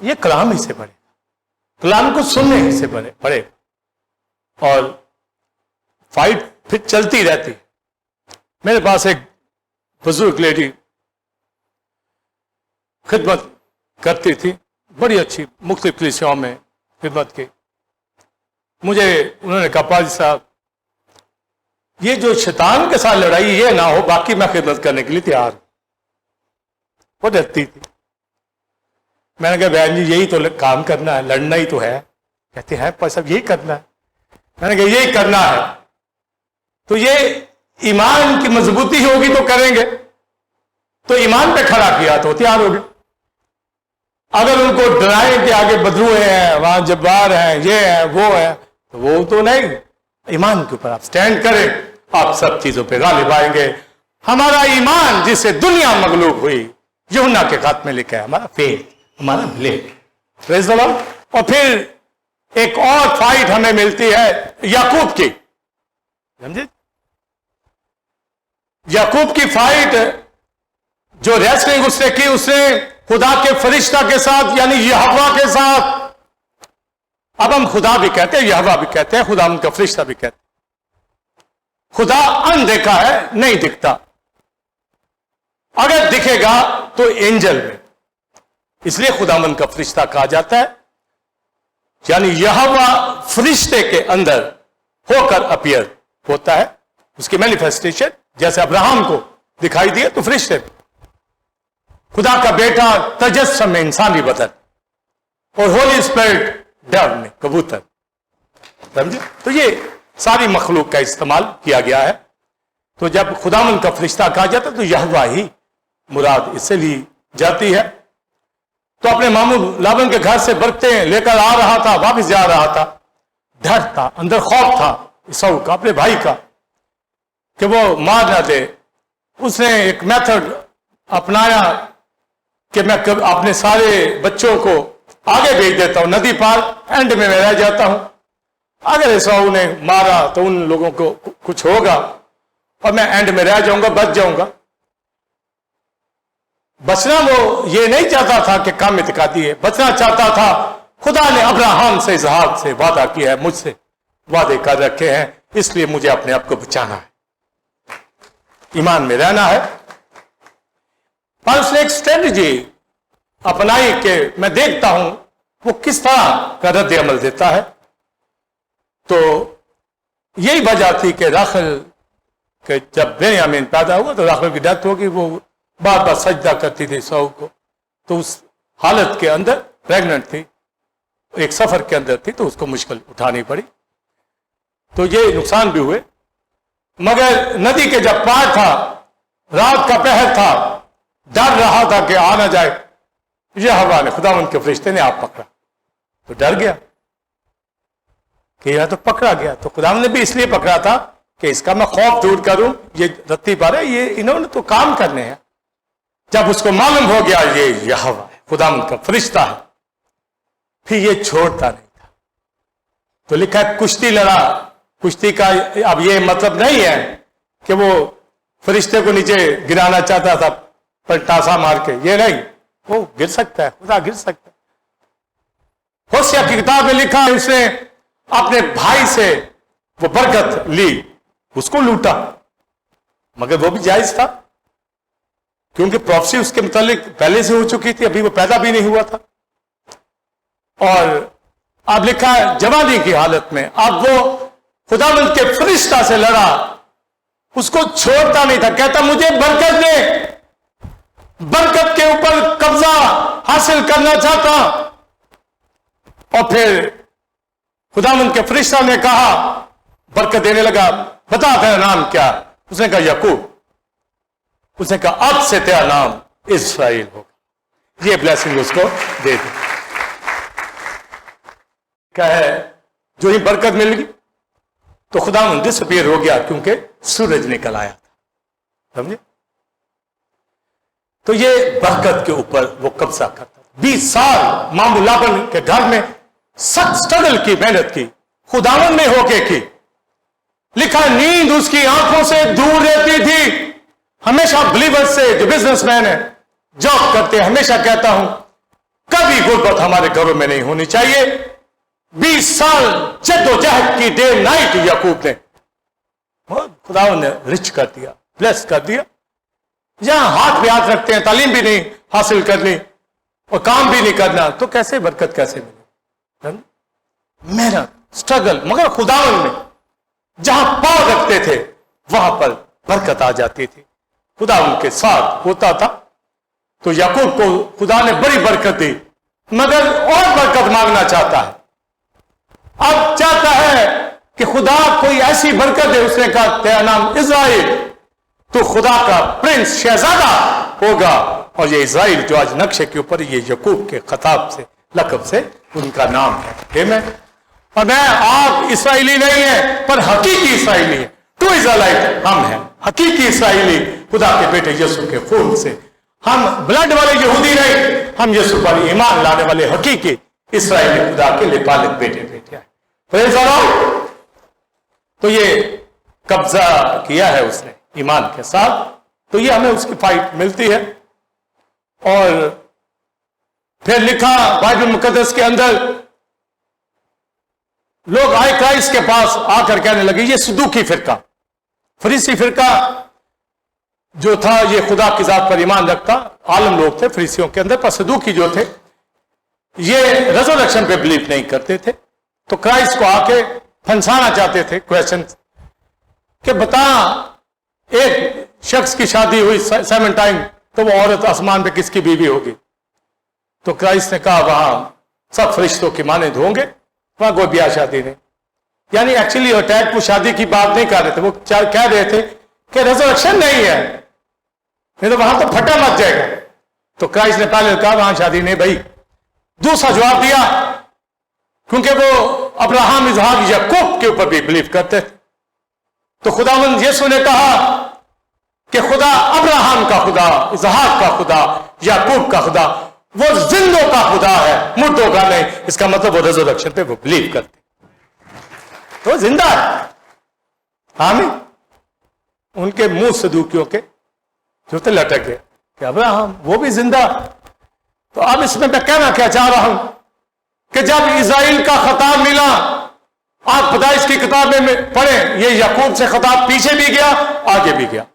ये कलाम ही से बढ़ेगा, कलाम को सुनने ही से बढ़ेगा। और फाइट फिर चलती रहती है। मेरे पास एक बुजुर्ग लेडी खिदमत करती थी, बड़ी अच्छी, मुख्तलिफ कलीसियाओं में खिदमत की। मुझे उन्होंने कहा, पाजी साहब, ये जो शैतान के साथ लड़ाई ये ना हो, बाकी मैं खिदमत करने के लिए तैयार हूं। वो डरती थी। मैंने कहा, बहन जी, यही तो काम करना है, लड़ना ही तो है। कहते हैं, पर सब यही करना है। मैंने कहा, यही करना है तो ये ईमान की मजबूती होगी तो करेंगे। तो ईमान पे खड़ा किया तो तैयार हो गए। अगर उनको डराए कि आगे बदरुए हैं, वहां जब्बार हैं, ये है, वो है, तो वो तो नहीं। ईमान के ऊपर आप स्टैंड करें, आप सब चीजों पे गालिब आएंगे। हमारा ईमान जिससे दुनिया मगलूब हुई, यूहन्ना के खात में लिखा है, हमारा फेथ, हमारा बिलीफ। Praise the Lord. और फिर एक और फाइट हमें मिलती है याकूब की, समझे? याकूब की फाइट जो रेसलिंग उसने की, उसने खुदा के फरिश्ता के साथ, यानी यहोवा के साथ। अब हम खुदा भी कहते हैं, यहोवा भी कहते हैं, खुदा उनका फरिश्ता भी कहते हैं। खुदा अनदेखा है, नहीं दिखता। अगर दिखेगा तो एंजल में, इसलिए खुदामंद का फरिश्ता कहा जाता है। यानी यहोवा फरिश्ते के अंदर होकर अपीयर होता है, उसकी मैनिफेस्टेशन। जैसे अब्राहम को दिखाई दिए तो फरिश्ते, खुदा का बेटा तजस्सुम में इंसानी बदन, और होली स्पिरिट डव में कबूतर, समझे? तो ये सारी मखलूक का इस्तेमाल किया गया है। तो जब खुदामंद का फरिश्ता कहा जाता है तो यहोवा ही मुराद इससे ली जाती है। तो अपने मामू लाबन के घर से बरकतें लेकर आ रहा था, वापस जा रहा था। डर था, अंदर खौफ था इसौ का, अपने भाई का, कि वो मार ना दे। उसने एक मेथड अपनाया कि मैं अपने सारे बच्चों को आगे भेज देता हूं नदी पार, एंड में मैं रह जाता हूं। अगर इसौ ने मारा तो उन लोगों को कुछ होगा और मैं एंड में रह जाऊंगा, बच जाऊंगा। बचना वो ये नहीं चाहता था कि काम इत्कादी है, बचना चाहता था। खुदा ने अब्राहम से, इसहाक से वादा किया है, मुझसे वादे कर रखे हैं, इसलिए मुझे अपने आप को बचाना है, ईमान में रहना है। पर उसने एक स्ट्रेटजी अपनाई कि मैं देखता हूं वो किस तरह का रद्द अमल देता है। तो यही वजह थी कि राखल के जब बेन्यामीन पैदा हुआ तो राखल की डेथ होगी। वो बार बार सजदा करती थी सौ को, तो उस हालत के अंदर प्रेग्नेंट थी, एक सफर के अंदर थी, तो उसको मुश्किल उठानी पड़ी। तो ये नुकसान भी हुए। मगर नदी के जब पार था रात का पहर था, डर रहा था कि आ ना जाए। यह हवा ने, खुदावंद के फरिश्ते ने आप पकड़ा तो डर गया कि यह तो पकड़ा गया। तो खुदावंद ने भी इसलिए पकड़ा था कि इसका मैं खौफ दूर करूं, ये रत्ती पारे, ये इन्होंने तो काम करने हैं। जब उसको मालूम हो गया ये यहोवा है, खुदावंद का फरिश्ता है, फिर ये छोड़ता नहीं था। तो लिखा है कुश्ती लड़ा। कुश्ती का अब ये मतलब नहीं है कि वो फरिश्ते को नीचे गिराना चाहता था पलटासा मार के, ये नहीं, वो गिर सकता है, खुदा गिर सकता है। होशिया की किताब में लिखा है उसने अपने भाई से वो बरकत ली, उसको लूटा, मगर वो भी जायज था क्योंकि प्रोफेसी उसके मुतालिक पहले से हो चुकी थी, अभी वो पैदा भी नहीं हुआ था। और अब लिखा है जवानी की हालत में अब वो खुदावंद के फरिश्ता से लड़ा, उसको छोड़ता नहीं था, कहता मुझे बरकत दे, बरकत के ऊपर कब्जा हासिल करना चाहता। और फिर खुदावंद के फरिश्ता ने कहा, बरकत देने लगा, बता तेरा नाम क्या? उसने कहा याकूब। उसने कहा अब से तेरा नाम इस्राएल होगा। ये ब्लेसिंग उसको दे दी। क्या है, जो ही बरकत मिल गई तो खुदावंद डिसअपीयर हो गया क्योंकि सूरज निकल आया था, समझे? तो ये बरकत के ऊपर वो कब्जा करता। 20 साल मामू लाबन के घर में सख्त स्ट्रगल की, मेहनत की, खुदावंद में होके की। लिखा नींद उसकी आंखों से दूर रहती थी। हमेशा बिलीवर्स से जो बिजनेसमैन है, जॉब करते हैं, हमेशा कहता हूं कभी गुर्बत हमारे घरों में नहीं होनी चाहिए। 20 साल जद्दोजहद की डे नाइट याकूब ने, खुदावंद ने रिच कर दिया, ब्लेस कर दिया। जहां हाथ पे हाथ रखते हैं, तालीम भी नहीं हासिल करनी और काम भी नहीं करना, तो कैसे बरकत कैसे मिले? मेहनत, स्ट्रगल, मगर खुदावंद में जहां पांव रखते थे वहां पर बरकत आ जाती थी। खुदा उनके साथ होता था। तो याकूब को खुदा ने बड़ी बरकत दी, मगर और बरकत मांगना चाहता है। अब चाहता है कि खुदा कोई ऐसी बरकत दे। उसने कहा तेरा नाम इस्राएल, तो खुदा का प्रिंस, शहजादा होगा। और ये इस्राएल जो आज नक्शे के ऊपर, ये याकूब के खिताब से, लकब से उनका नाम है। मैं और मैं, आप इसराइली नहीं है पर हकीकी इसराइली है। टू इज़राइलाइट हम हैं, हकीकी इसराइली, खुदा के बेटे यीशु के खून से। हम ब्लड वाले यहूदी नहीं, हम यीशु पर ईमान लाने वाले हकीकी इसराइली, खुदा के लिए पालित बेटे बेटे हैं। तो ये कब्जा किया है उसने ईमान के साथ, तो ये हमें उसकी फाइट मिलती है। और फिर लिखा बाइबल मुकद्दस के अंदर, लोग आए क्राइस्ट के पास आकर कहने लगे, ये सदूकी फिरका, फरीसी फिरका जो था, ये खुदा की जात पर ईमान रखता आलम लोग थे फरीसियों के अंदर, पर सदूकी जो थे ये रेजरेक्शन पे बिलीव नहीं करते थे। तो क्राइस्ट को आके फंसाना चाहते थे क्वेश्चन कि बता, एक शख्स की शादी हुई 7 टाइम, तो वो औरत आसमान पे किसकी बीवी होगी? तो क्राइस्ट ने कहा वहां सब फरिश्तों की मानंद होंगे, वहां कोई ब्याह शादी नहीं। यानी एक्चुअली अटैक वो शादी की बात नहीं कर रहे थे, वो कह रहे थे कि रेजरेक्शन नहीं है, नहीं तो वहां तो फटा मच जाएगा। तो क्राइस्ट ने पहले कहा वहां शादी नहीं भाई। दूसरा जवाब दिया, क्योंकि वो अब्राहम, इसहाक, याकूब के ऊपर भी बिलीव करते थे। तो खुदावंद यीशु ने कहा कि खुदा अब्राहम का खुदा, इसहाक का खुदा, याकूब का खुदा, वो जिंदों का खुदा है, मुर्दों का नहीं। इसका मतलब वो रेजरेक्शन पे वो बिलीव करते, तो जिंदा है। आमीन। उनके मुंह सदूकियों के जो थे लटक गए कि अब्राहम वो भी जिंदा। तो अब इसमें मैं कहना क्या चाह रहा हूं कि जब इस्राएल का खिताब मिला, आप पैदाइश की किताब में पढ़ें, ये याकूब से खिताब पीछे भी गया, आगे भी गया।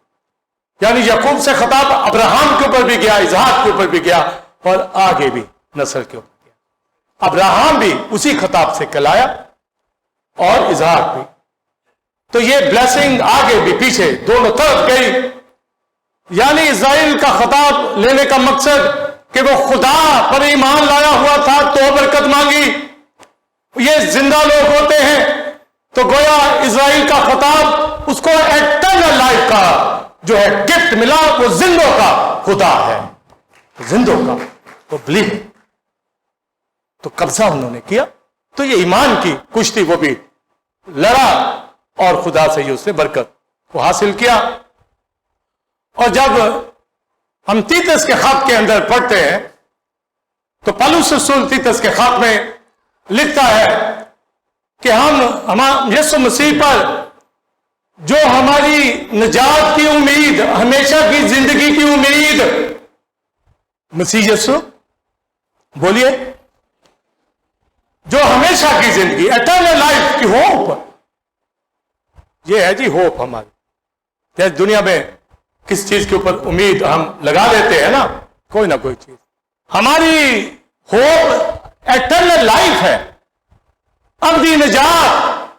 यानी याकूब से खिताब अब्राहम के ऊपर भी गया, इसहाक के ऊपर भी गया, और आगे भी नस्ल के ऊपर गया। अब्राहम भी उसी खिताब से कहलाया और इसहाक भी। तो ये ब्लेसिंग आगे भी पीछे दोनों तरफ गई। यानी इस्राएल का खिताब लेने का मकसद कि वो खुदा पर ईमान लाया हुआ था तो बरकत मांगी। ये जिंदा लोग होते हैं, तो गोया इस्राएल का खिताब उसको एटर्नल लाइफ का, जो है गिफ्ट मिला वो जिंदों का खुदा है, जिंदों का वो बिलीव। तो कब्जा उन्होंने किया। तो ये ईमान की कुश्ती वो भी लड़ा और खुदा से ये उसने बरकत को हासिल किया। और जब हम तीतस के खत के अंदर पढ़ते हैं तो पौलुस रसूल तीतस के खत में लिखता है कि हम यीशु मसीह पर जो हमारी निजात की उम्मीद, हमेशा की जिंदगी की उम्मीद, मसीह यीशु, बोलिए, जो हमेशा की जिंदगी, एटर्नल लाइफ की होप, ये है जी होप हमारी। जैसे दुनिया में किस चीज के ऊपर उम्मीद हम लगा देते हैं ना कोई चीज, हमारी होप एटर्नल लाइफ है, अबदी निजात,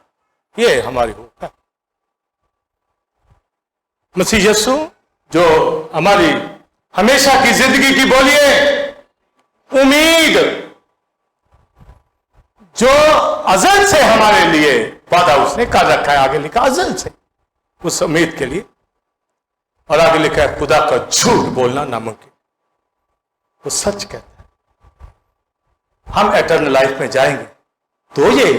ये हमारी होप है। मसीह यीशु जो हमारी हमेशा की जिंदगी की, बोलिए, उम्मीद, जो अज़ल से हमारे लिए वादा उसने कर रखा है, आगे लिखा अज़ल से उस उम्मीद के लिए, और आगे लिखा है खुदा का झूठ बोलना नामुमकिन, वो सच कहता है हम एटर्नल लाइफ में जाएंगे। तो ये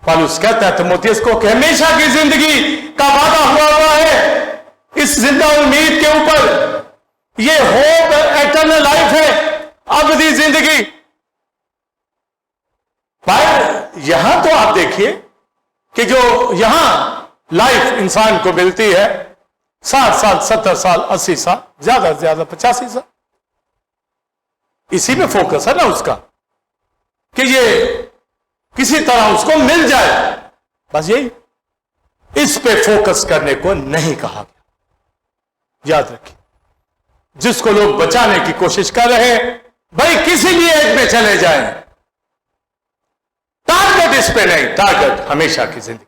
पौलुस कहता है तीमुथियुस को कि हमेशा की जिंदगी का वादा हुआ है इस जिंदा उम्मीद के ऊपर, ये होप एटर्नल लाइफ है, अबदी जिंदगी। पर यहां तो आप देखिए कि जो यहां लाइफ इंसान को मिलती है 60 साल, 70 साल, 80 साल, ज्यादा से ज्यादा 85 साल, इसी में फोकस है ना उसका कि ये किसी तरह उसको मिल जाए, बस यही। इस पे फोकस करने को नहीं कहा गया, याद रखिए। जिसको लोग बचाने की कोशिश कर रहे हैं, भाई किसी भी एज में चले जाएं, टारगेट इस पे नहीं, टारगेट हमेशा की जिंदगी।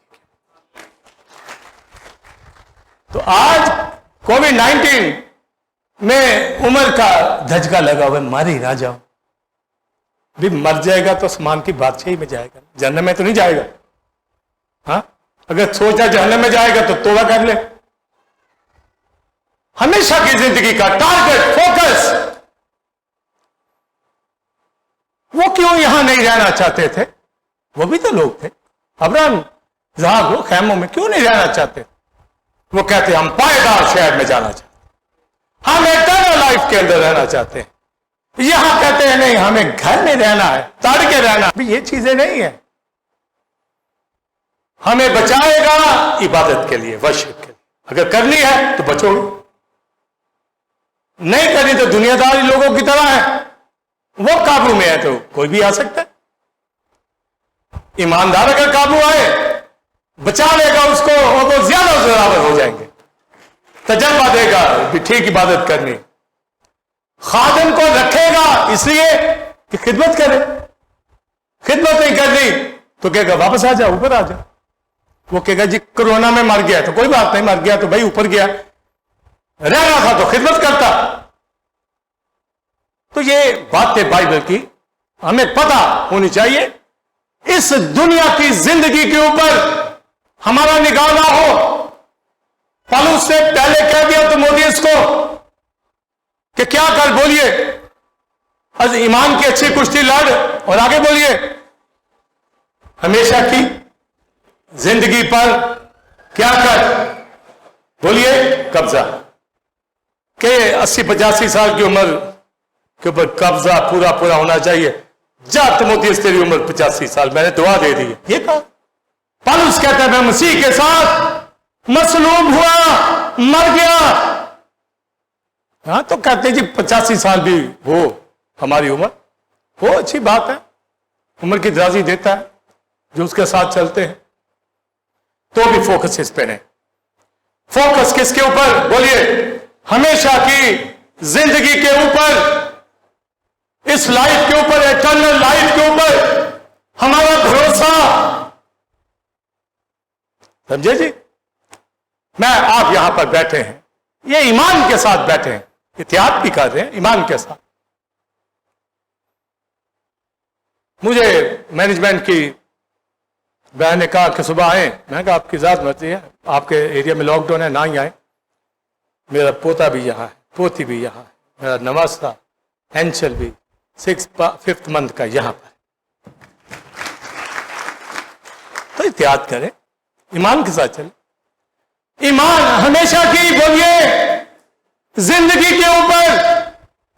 तो आज कोविड-19 में उम्र का धचका लगा हुआ, मर ही ना जाओ। भी मर जाएगा तो आसमान की बादशाही में जाएगा, जहन्नम में तो नहीं जाएगा। हाँ, अगर सोचा जहन्नम में जाएगा तो तौबा कर ले। हमेशा की जिंदगी का टारगेट, फोकस। वो क्यों यहां नहीं रहना चाहते थे? वो भी तो लोग थे। अब्राहम जहां वो खैमों में क्यों नहीं रहना चाहते? वो कहते हम पायदार शहर में जाना चाहते, हम एटर्नल लाइफ के अंदर रहना चाहते हैं। यहां कहते हैं नहीं, हमें घर में रहना है, तड़ के रहना। ये चीजें नहीं है। हमें बचाएगा इबादत के लिए, वर्शिप के लिए। अगर करनी है तो बचोगे, नहीं करनी तो दुनियादारी लोगों की तरह है, वो काबू में है तो कोई भी आ सकता है। ईमानदार अगर काबू आए, बचा लेगा उसको, और वो ज्यादा से ज्यादा हो जाएंगे, तजर्बा देगा कि ठीक इबादत करनी। खादिम को रखेगा इसलिए कि खिदमत करे, खिदमत नहीं करनी तो कहेगा वापस आ जा, ऊपर आ जा। वो कहेगा जी कोरोना में मर गया तो कोई बात नहीं, मर गया तो भाई ऊपर गया, रहना था तो खिदमत करता। तो ये बातें बाइबल की हमें पता होनी चाहिए। इस दुनिया की जिंदगी के ऊपर हमारा निगाह ना हो। पौलुस से पहले कह दिया तीमुथियुस को कि क्या कर, बोलिए, आज ईमान की अच्छी कुश्ती लड़, और आगे बोलिए हमेशा की जिंदगी पर क्या कर, बोलिए कब्जा। के 80-85 साल की उम्र के ऊपर कब्जा पूरा पूरा होना चाहिए। जा तीमुथियुस तेरी उम्र 85 साल, मैंने दुआ दे दी है, ये कहा। पौलुस कहता है मैं मसीह के साथ मसलूब हुआ, मर गया। हाँ, तो कहते जी 85 साल भी हो हमारी उम्र, वो अच्छी बात है, उम्र की दराजी देता है जो उसके साथ चलते हैं। तो भी फोकस इस पे नहीं। फोकस किसके ऊपर, बोलिए, हमेशा की जिंदगी के ऊपर, इस लाइफ के ऊपर, एटर्नल लाइफ के ऊपर हमारा भरोसा। समझे जी? मैं आप यहां पर बैठे हैं, ये ईमान के साथ बैठे हैं, इत्याद भी कर रहे हैं ईमान के साथ। मुझे मैनेजमेंट की बहन ने कहा कि सुबह आए, मैंने कहा आपकी इजाजत मर्जी है, आपके एरिया में लॉकडाउन है, ना ही आए। मेरा पोता भी यहाँ है, पोती भी यहाँ है, मेरा नवासा एंचल भी 5th मंथ का यहाँ पर। तो इत्याद करें, ईमान के साथ चले। ईमान हमेशा की बोलिए जिंदगी के ऊपर।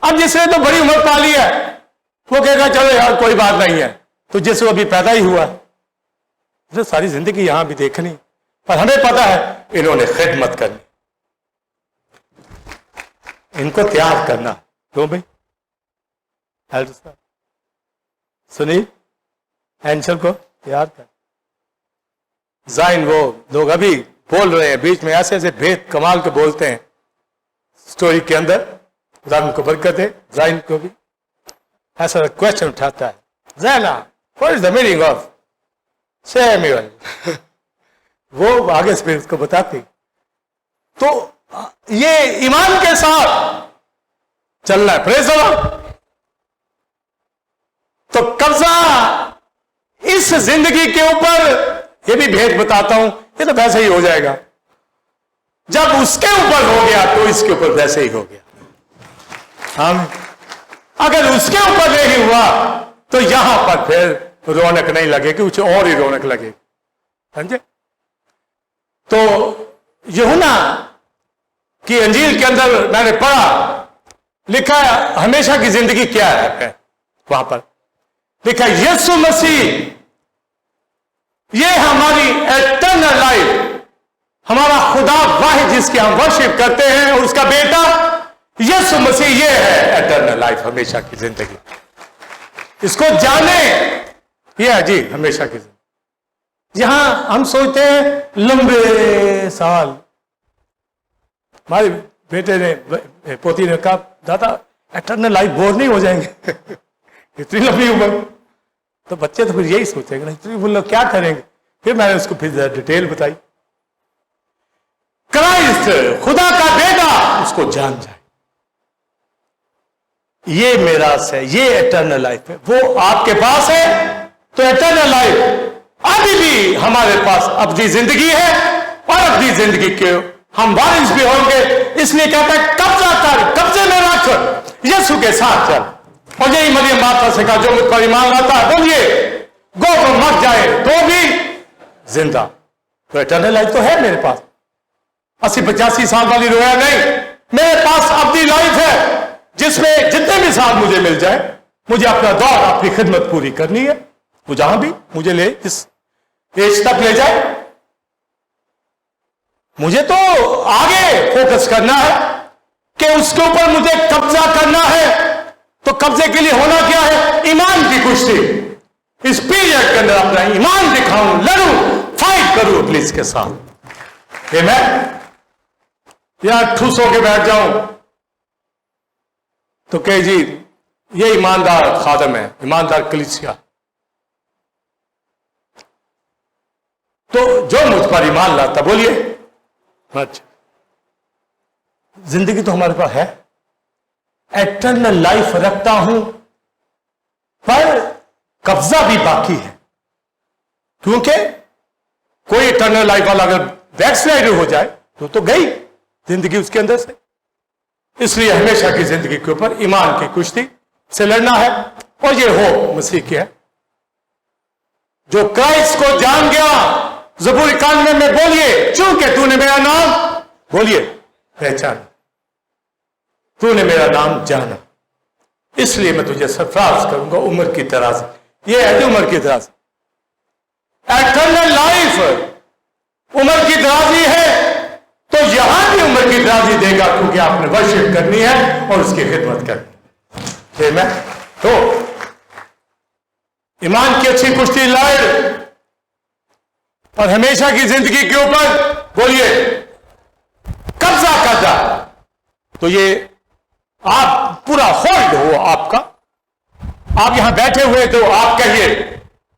अब जिसने तो बड़ी उम्र पा ली है वो कहेगा चलो यार कोई बात नहीं है, तो जिसको अभी पैदा ही हुआ तो सारी जिंदगी यहां भी देखनी, पर हमें पता है इन्होंने खिदमत करनी, इनको तैयार करना। क्यों भाई सुनील एंचल को तैयार कर। जाइन वो लोग अभी बोल रहे हैं बीच में, ऐसे ऐसे भेद कमाल के बोलते हैं स्टोरी के अंदर, खुदा उनको बरकत है। जाइन को भी ऐसा क्वेश्चन उठाता है, ज़ैना what is the meaning of Samuel वो आगे से फिर उसको बताती। तो ये ईमान के साथ चलना है, प्रेज़ द लॉर्ड। तो कब्जा इस जिंदगी के ऊपर, ये भी भेद बताता हूं, ये तो वैसे ही हो जाएगा। जब उसके ऊपर हो गया तो इसके ऊपर वैसे ही हो गया। हाँ, अगर उसके ऊपर नहीं हुआ तो यहां पर फिर रौनक नहीं लगेगी, कुछ और ही रौनक लगेगी। समझे? तो यूहन्ना की अंजील के अंदर मैंने पढ़ा, लिखा है हमेशा की जिंदगी क्या है, वहां पर लिखा है यीशु मसीह, ये हमारी एटर्नल लाइफ, हमारा खुदा वाहिद जिसकी हम वर्शिप करते हैं और उसका बेटा यीशु मसीह, ये है एटर्नल लाइफ, हमेशा की जिंदगी। इसको जाने, ये है जी हमेशा की जिंदगी। यहां हम सोचते हैं लंबे साल, हमारे बेटे ने, पोती ने कहा दादा एटर्नल लाइफ बोर नहीं हो जाएंगे इतनी लंबी उम्र। तो बच्चे तो फिर यही सोचेंगे ना इतनी उम्र क्या करेंगे। फिर मैंने उसको फिर डिटेल बताई, क्राइस्ट खुदा का बेटा, उसको जान जाए, ये मेरास है, ये एटर्नल लाइफ है। वो आपके पास है तो एटर्नल लाइफ अभी भी हमारे पास अपनी जिंदगी है और अपनी जिंदगी के हम वारिस भी होंगे। इसलिए कहता है कब्जा कर, कब्जे में रख, यीशु के साथ चल। और यही मरियम माता से कहा जो मुझ पर ईमान लाता है, बोलिए गो वो मर जाए तो भी जिंदा। तो एटर्नल लाइफ तो है मेरे पास, 80-85 साल वाली रोया नहीं, मेरे पास अपनी लाइफ है जिसमें जितने भी साल मुझे मिल जाए, मुझे अपना दौर, अपनी खिदमत पूरी करनी है। वो जहां भी मुझे ले, जिस एज तक ले जाए, मुझे तो आगे फोकस करना है कि उसके ऊपर मुझे कब्जा करना है। तो कब्जे के लिए होना क्या है? ईमान की कुश्ती। इस पीरियड के अंदर अपना ईमान दिखाऊं, लड़ूं, फाइट करूं पुलिस के साथ। ये मैं यहां ठूस होके बैठ जाऊं तो कहे जी ये ईमानदार खादम है, ईमानदार कलीसिया। तो जो मुझ पर ईमान लाता, बोलिए अच्छा, जिंदगी तो हमारे पास है, एटर्नल लाइफ रखता हूं, पर कब्जा भी बाकी है। क्योंकि कोई एटर्नल लाइफ वाला अगर बैकस्लाइडर हो जाए तो गई जिंदगी उसके अंदर से। इसलिए हमेशा की जिंदगी के ऊपर ईमान की कुश्ती से लड़ना है। और ये हो मसीह की है, जो क्राइस्ट को जान गया। ज़बूर 91 में बोलिए, चूंकि तूने मेरा नाम, बोलिए पहचान, तूने मेरा नाम जाना, इसलिए मैं तुझे सरफराज करूंगा उम्र की तरह से। ये है उम्र की तरह से, एटर्नल लाइफ उम्र की दराजी है। तो यहां भी उम्र की दराजी देगा, क्योंकि आपने वर्शिप करनी है और उसकी खिदमत करनी है। मैं तो ईमान की अच्छी कुश्ती लड़ और हमेशा की जिंदगी के ऊपर बोलिए कब्जा करना। तो ये आप पूरा होल्ड हो आपका, आप यहां बैठे हुए तो आप कहिए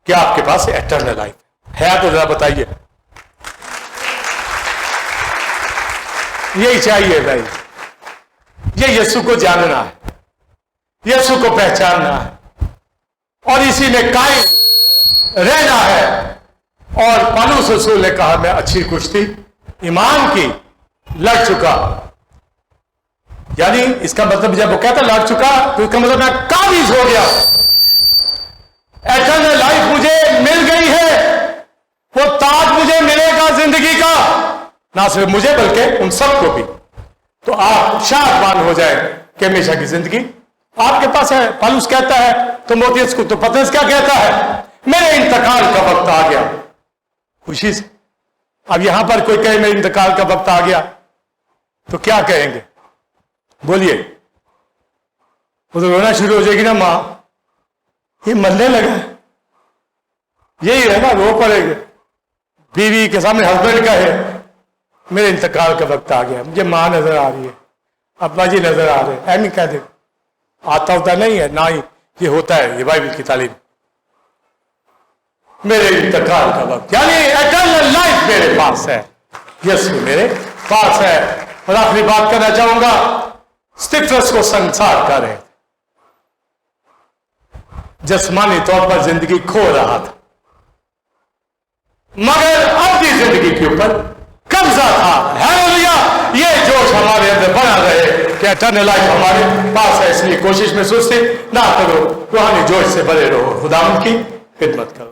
कि आपके पास एटर्नल लाइफ है। तो जरा बताइए, यही चाहिए भाई, ये यीशु को जानना है, यीशु को पहचानना है और इसी में कायम रहना है। और पौलुस रसूल ने कहा मैं अच्छी कुश्ती ईमान की लड़ चुका, यानी इसका मतलब जब वो कहता लड़ चुका तो इसका मतलब मैं काबिज हो गया, एटर्नल लाइफ मुझे मिल गई है, वो ताज मुझे मिलेगा जिंदगी का, ना सिर्फ मुझे बल्कि उन सबको भी। तो आप शादमान हो जाए कि हमेशा की जिंदगी आपके पास है। पौलुस कहता है तीमुथियुस को, तो पतरस क्या कहता है, मेरे इंतकाल का वक्त आ गया, खुशी से। अब यहां पर कोई कहे मेरे इंतकाल का वक्त आ गया तो क्या कहेंगे, बोलिए? वो तो रोना शुरू हो जाएगी ना, मां ये मरने लगा, यही है ना, रो पड़ेगा। बीवी के सामने हस्बैंड का है मेरे इंतकाल का वक्त आ गया, मुझे मां नजर आ रही है, अब्बा जी नजर आ रहे हैं, ऐमी कह दे। आता होता नहीं है ना, ही ये होता है, ये बाइबल की तालीम। मेरे इंतकाल का वक्त यानी एटर्नल लाइफ मेरे पास है, यीशु मेरे पास है। और आखिरी बात करना चाहूंगा, स्तिफनस को संसार का रहे, जिस्मानी तौर पर जिंदगी खो रहा था, मगर अपनी जिंदगी के ऊपर कब्जा था। हालेलुया! ये जोश हमारे अंदर बना रहे कि एटर्नल लाइफ हमारे पास है, इसलिए कोशिश में सुस्ती ना करो, रूहानी जोश से भरे रहो, खुदावंद की खिदमत करो।